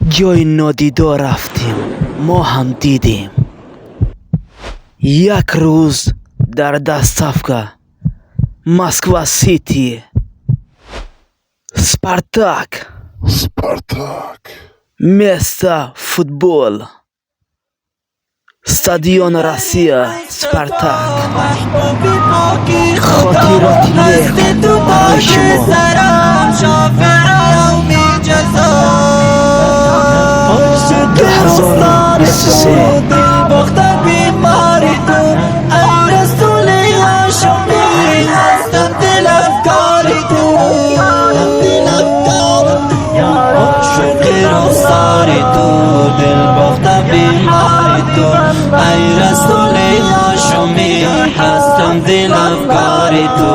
جای نادیدا رفتیم، ما هم دیدیم. یک روز در دستافکا مسکوا سیتی سپارتاک место فوتبال استادیون روسیا سپارتاک خاطرات لیک برای شما 2023 ای رسول هاشمی هستم دل افکار تو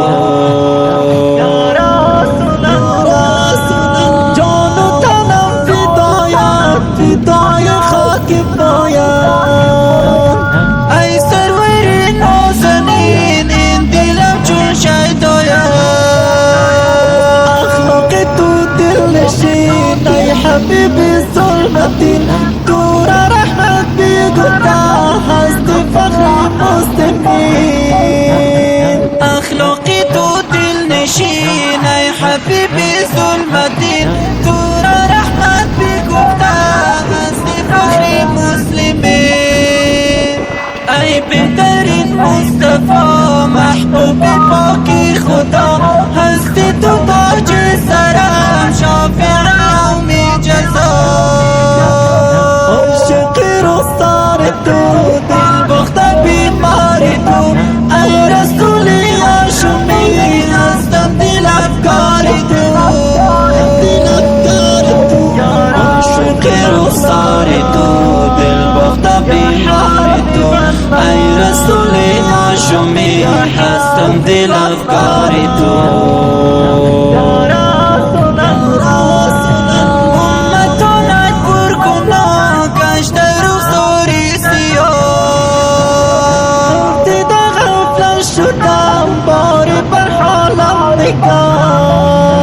جان و تنم فدای خاک پایت ای سرور نازنین این دلم چون شیدایت اخلاق تو دل نشین ای حبیبی ظلمتین دور رحمت بگذار هستی فخر مسلمین اخلاقی تو دل نشین ای حبیبی ظلمتین دور رحمت بگذار هستی فخر مسلمین ای بهترین مصطفی محبوب پاکی خدا هستی تو تاج سرم شافع یوم جزا هستم دل افکار تو امتانت پر گناه گشته رخساری سیاه دیده غفلت شدم باری بر حالم نگاه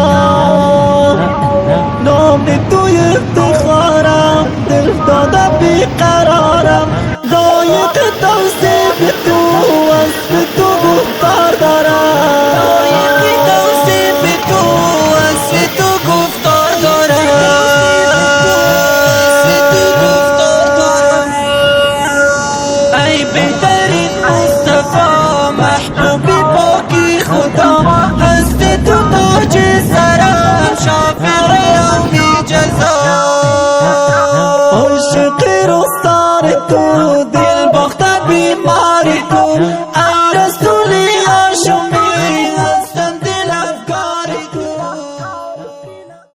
نام توی افتخارم دل داده بیقرارم لایق توصیف تو وصف تو گفتار دارم لایق توصیف تو وصف تو گفتار دارم ای بهترین مصطفی محبوبی پاکی خدا هستی تو تاج سرم شافع یوم جزا عاشق رخسار تو دل باخته بیماری تو